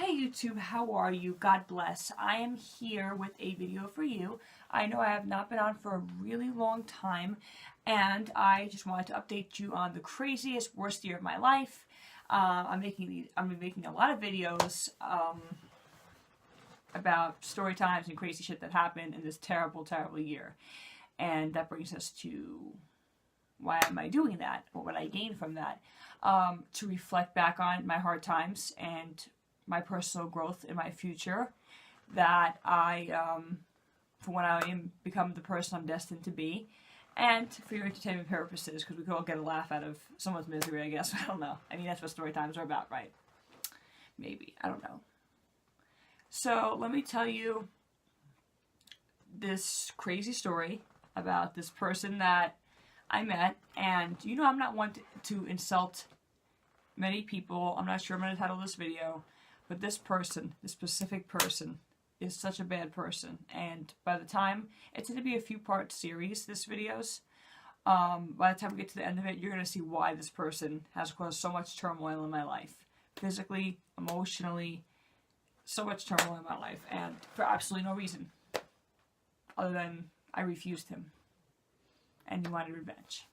Hey YouTube, how are you? God bless. I am here with a video for you. I know I have not been on for a really long time, and I just wanted to update you on the craziest, worst year of my life. I'm making a lot of videos about story times and crazy shit that happened in this terrible, terrible year. And that brings us to why am I doing that? What would I gain from that? To reflect back on my hard times and my personal growth in my future, that for when I become the person I'm destined to be, and for your entertainment purposes, because we could all get a laugh out of someone's misery, I guess. I don't know. I mean, that's what story times are about, right? Maybe. I don't know. So, let me tell you this crazy story about this person that I met, and you know I'm not one to insult many people. I'm not sure I'm going to title this video, but this person, this specific person, is such a bad person. And by the time, it's going to be a few-part series, this videos. By the time we get to the end of it, you're going to see why this person has caused so much turmoil in my life. Physically, emotionally, so much turmoil in my life. And for absolutely no reason. Other than I refused him. And he wanted revenge.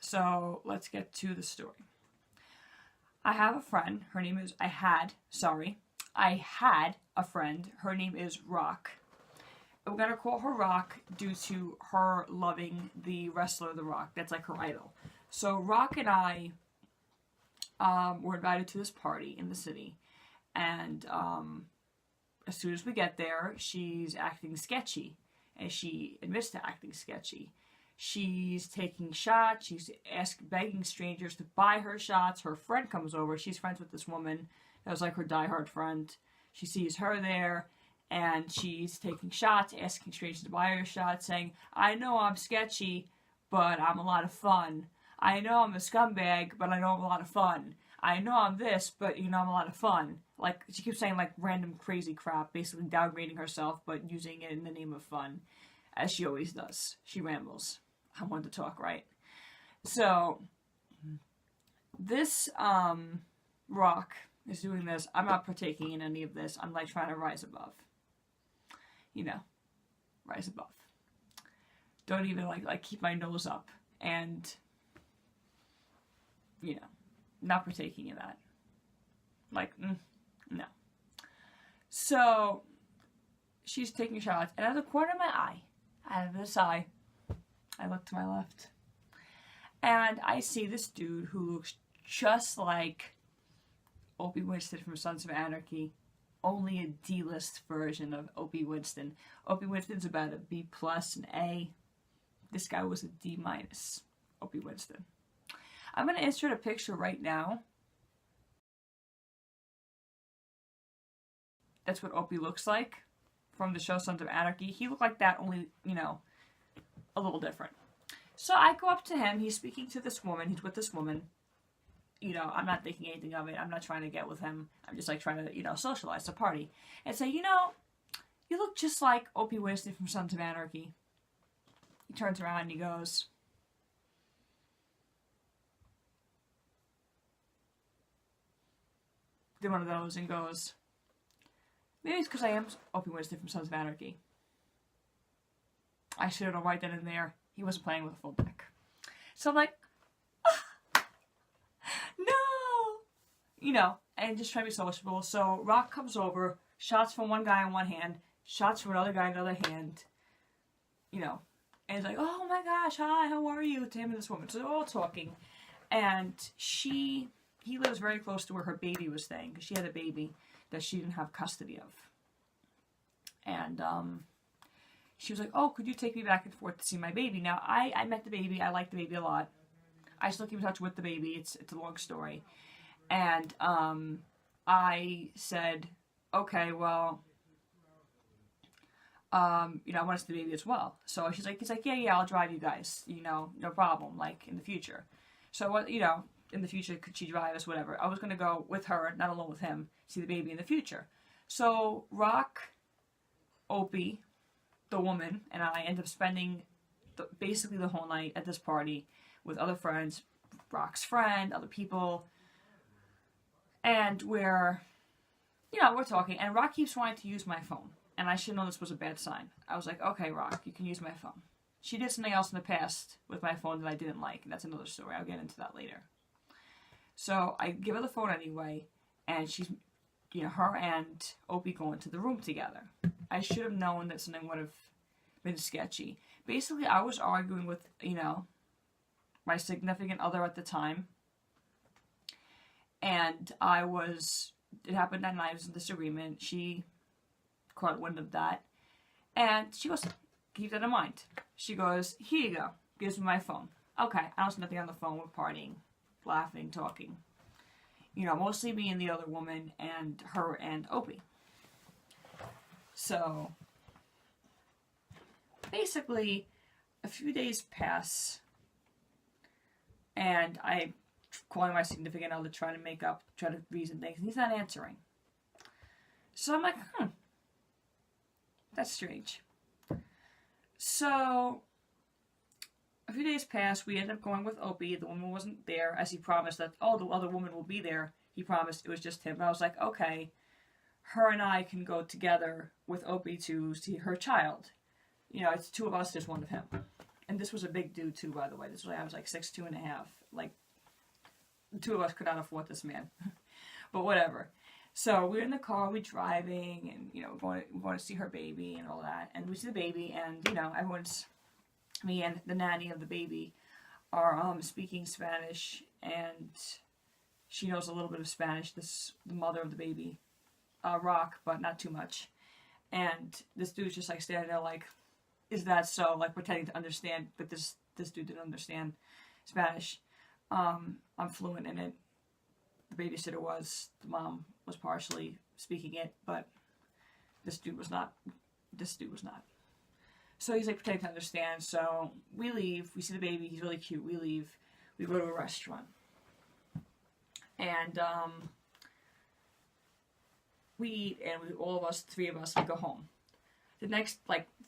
So, let's get to the story. I have a friend, I had a friend, her name is Rock. We're going to call her Rock due to her loving the wrestler The Rock. That's like her idol. So Rock and I were invited to this party in the city. And as soon as we get there, she's acting sketchy. And she admits to acting sketchy. She's taking shots. She's begging strangers to buy her shots. Her friend comes over. She's friends with this woman that was like her diehard friend. She sees her there, and she's taking shots, asking strangers to buy her shots, saying, I know I'm sketchy, but I'm a lot of fun. I know I'm a scumbag, but I know I'm a lot of fun. I know I'm this, but you know I'm a lot of fun. Like, she keeps saying like random crazy crap, basically downgrading herself, but using it in the name of fun. As she always does. She rambles. I want to talk, right? So, this, Rock is doing this. I'm not partaking in any of this. I'm, like, trying to rise above. You know, rise above. Don't even, like keep my nose up. And, you know, not partaking in that. Like, no. So, she's taking shots. And out of the corner of my eye, out of this eye, I look to my left, and I see this dude who looks just like Opie Winston from Sons of Anarchy, only a D-list version of Opie Winston. Opie Winston's about a B+, an A. This guy was a D-, Opie Winston. I'm going to insert a picture right now. That's what Opie looks like from the show Sons of Anarchy. He looked like that, only, you know, a little different. So I go up to him. He's speaking to this woman. He's with this woman. You know, I'm not thinking anything of it. I'm not trying to get with him. I'm just like trying to, you know, socialize the party. And say, you know, you look just like Opie Winston from Sons of Anarchy. He turns around and he goes, did one of those and goes, maybe it's because I am Opie Winston from Sons of Anarchy. I should have known right then and there. He wasn't playing with a full deck. So I'm like, no! You know, and just trying to be sociable. So Rock comes over, shots from one guy in one hand, shots from another guy in another hand. You know, and he's like, oh my gosh, hi, how are you? To him and this woman. So they're all talking. And he lives very close to where her baby was staying, because she had a baby that she didn't have custody of. And, she was like, oh, could you take me back and forth to see my baby? Now, I met the baby. I like the baby a lot. I still keep in touch with the baby. It's a long story. And I said, okay, well, you know, I want to see the baby as well. So he's like, yeah, I'll drive you guys. You know, no problem, like, in the future. So, you know, in the future, could she drive us, whatever. I was going to go with her, not alone with him, see the baby in the future. So Rock, Opie, the woman, and I end up spending basically the whole night at this party with other friends, Rock's friend, other people, and we're we're talking, and Rock keeps wanting to use my phone. And I should know this was a bad sign. I was like, okay, Rock, you can use my phone. She did something else in the past with my phone that I didn't like, and that's another story. I'll get into that later. So I give her the phone anyway, and she's, her and Opie go into the room together. I should have known that something would have been sketchy. Basically, I was arguing with, my significant other at the time, and it happened that night, I was in disagreement. She caught wind of that, and she goes, keep that in mind. She goes, here you go, gives me my phone. Okay, I don't see nothing on the phone, we're partying, laughing, talking. Mostly me and the other woman, and her and Opie. So, basically, a few days pass, and I calling my significant other, trying to reason things, and he's not answering. So I'm like, that's strange. So, a few days passed, we ended up going with Opie. The woman wasn't there, as he promised that, the other woman will be there. He promised it was just him. But I was like, okay, her and I can go together with Opie to see her child. It's two of us, there's one of him. And this was a big dude, too, by the way. I was like 6'2.5". Like, the two of us could not afford this man. But whatever. So we're in the car, we're driving, and, we're going to see her baby and all that. And we see the baby, and, me and the nanny of the baby are speaking Spanish, and she knows a little bit of Spanish, the mother of the baby, Rock, but not too much. And this dude's just like standing there like, is that so? Like pretending to understand, but this dude didn't understand Spanish. I'm fluent in it. The babysitter was. The mom was partially speaking it, but this dude was not. So he's like pretending to understand. So we leave. We see the baby. He's really cute. We leave. We go to a restaurant. And we eat, and all of us, three of us, we go home. The next,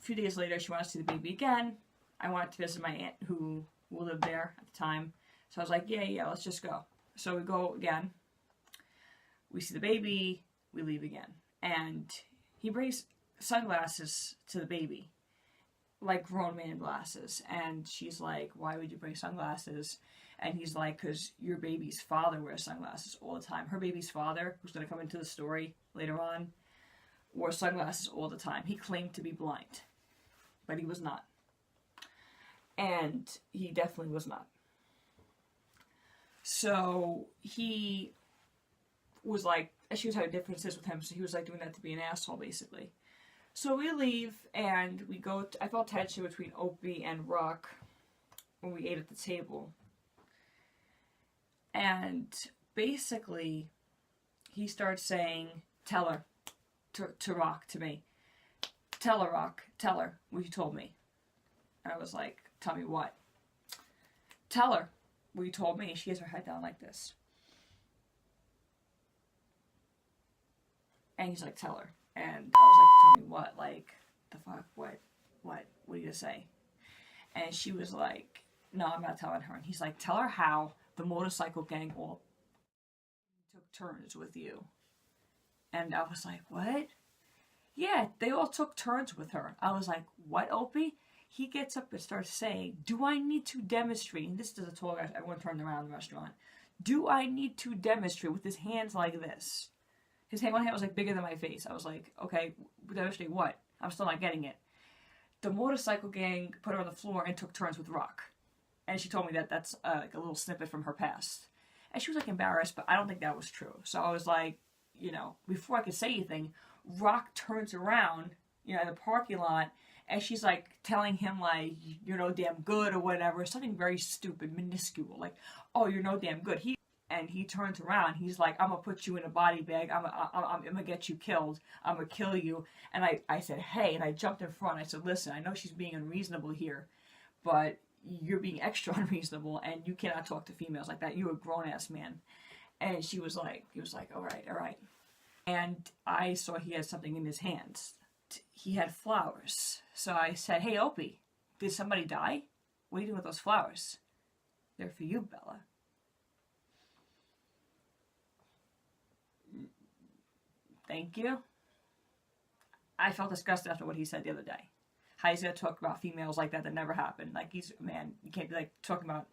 few days later, she wanted to see the baby again. I wanted to visit my aunt who lived there at the time. So I was like, yeah, let's just go. So we go again. We see the baby. We leave again. And he brings sunglasses to the baby. Like grown man glasses. And she's like, why would you bring sunglasses? And he's like, because your baby's father wears sunglasses all the time. Her baby's father, who's going to come into the story later on, wore sunglasses all the time. He claimed to be blind, but he was not. And he definitely was not. So he was like, she was having differences with him, so he was like doing that to be an asshole, basically. So we leave, and we go, I felt tension between Opie and Rock when we ate at the table. And basically, he starts saying, tell her, to Rock, to me. Tell her, Rock, tell her what you told me. And I was like, tell me what? Tell her what you told me. She has her head down like this. And he's like, tell her. And I was like, tell me what? Like, the fuck? What are you gonna say? And she was like, no, I'm not telling her. And he's like, tell her how the motorcycle gang all took turns with you. And I was like, what? Yeah, they all took turns with her. I was like, what, Opie? He gets up and starts saying, do I need to demonstrate? And this is a tour guide. Everyone turned around in the restaurant. Do I need to demonstrate with his hands like this? One hand was like bigger than my face. I was like, okay, demonstrate what? I'm still not getting it. The motorcycle gang put her on the floor and took turns with Rock. And she told me that that's like a little snippet from her past. And she was like embarrassed, but I don't think that was true. So I was like, before I could say anything, Rock turns around, in the parking lot, and she's like telling him like, you're no damn good or whatever, something very stupid, minuscule, like, oh, you're no damn good. He turns around, he's like, I'm gonna put you in a body bag, I'm gonna get you killed, I'm gonna kill you. And I said, hey, and I jumped in front, I said, listen, I know she's being unreasonable here, but you're being extra unreasonable, and you cannot talk to females like that, you're a grown-ass man. And he was like, all right. And I saw he had something in his hands. He had flowers. So I said, hey, Opie, did somebody die? What are you doing with those flowers? They're for you, Bella. thank you. I felt disgusted after what he said the other day. How he's gonna talk about females like that never happened. Like, he's, man, you can't be like talking about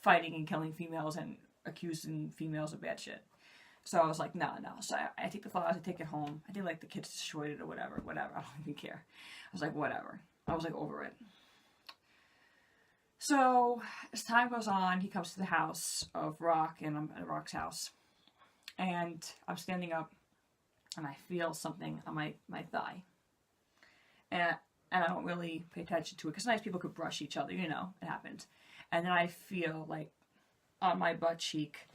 fighting and killing females and accusing females of bad shit. So I was like, no. So I take the flowers, I take it home. I think like the kids destroyed it or whatever. I don't even care. I was like, whatever. I was like over it. So as time goes on, he comes to the house of Rock, and I'm at Rock's house. And I'm standing up, and I feel something on my thigh. And I don't really pay attention to it, because sometimes people could brush each other, you know, it happens. And then I feel like on my butt cheek,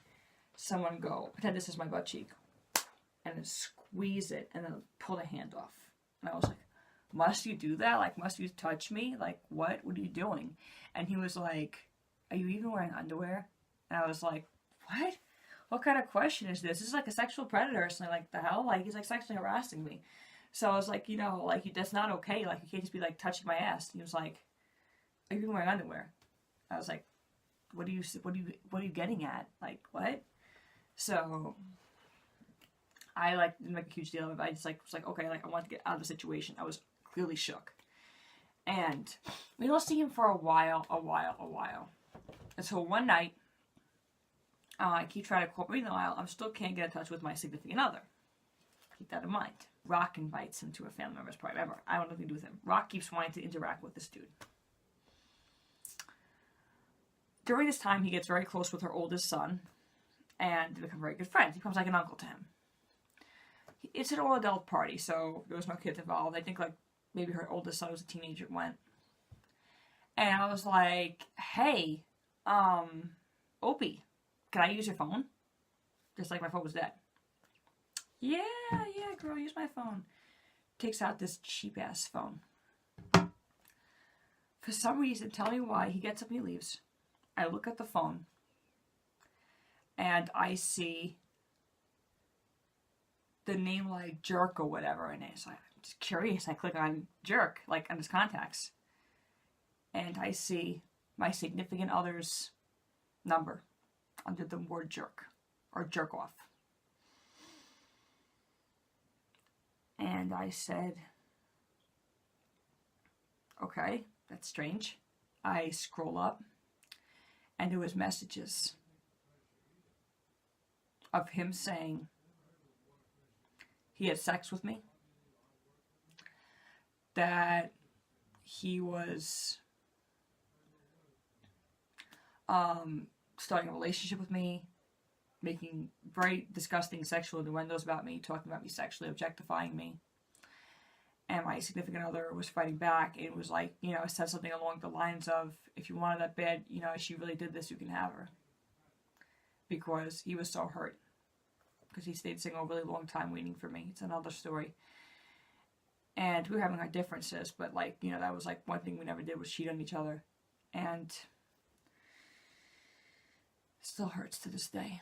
someone go, pretend this is my butt cheek, and then squeeze it, and then pull the hand off. And I was like, must you do that? Like, must you touch me? Like, what? What are you doing? And he was like, are you even wearing underwear? And I was like, what? What kind of question is this? This is like a sexual predator or something. Like, the hell? Like, he's like sexually harassing me. So I was like, you know, like, that's not okay. Like, you can't just be like touching my ass. And he was like, are you even wearing underwear? I was like, what are you getting at? Like, what? So I like didn't make a huge deal of it. I just like was like, okay, like, I want to get out of the situation. I was clearly shook. And we don't see him for a while. Until one night, I keep trying to cooperate in a while. I still can't get in touch with my significant other. Keep that in mind. Rock invites him to a family member's party. Remember, I don't have anything to do with him. Rock keeps wanting to interact with this dude. During this time, he gets very close with her oldest son, and they become very good friends. He becomes like an uncle to him. It's an all-adult party, so there was no kids involved. I think, like, maybe her oldest son was a teenager went. And I was like, hey, Opie, can I use your phone? Just like my phone was dead. Yeah, girl, use my phone. Takes out this cheap-ass phone. For some reason, tell me why, he gets up and he leaves. I look at the phone, and I see the name like Jerk or whatever in it. So I'm just curious. I click on Jerk, like on his contacts, and I see my significant other's number under the word Jerk or Jerk Off. And I said, okay, that's strange. I scroll up, and there was messages of him saying he had sex with me, that he was starting a relationship with me, making very disgusting sexual innuendos about me, talking about me sexually, objectifying me. And my significant other was fighting back. It was like, you know, it said something along the lines of, if you want her that bad, you know, she really did this, you can have her. Because he was so hurt. Because he stayed single a really long time waiting for me. It's another story. And we were having our differences, but, like, you know, that was like one thing we never did was cheat on each other. And it still hurts to this day.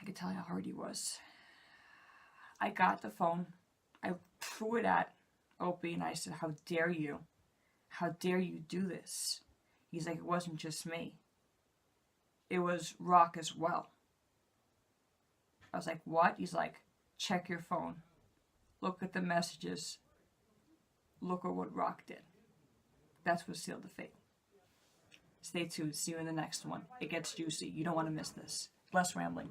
I could tell you how hard he was. I got the phone. I threw it at Opie and I said, how dare you? How dare you do this? He's like, it wasn't just me. It was Rock as well. I was like, what? He's like, check your phone. Look at the messages. Look at what Rock did. That's what sealed the fate. Stay tuned. See you in the next one. It gets juicy. You don't want to miss this. Less rambling.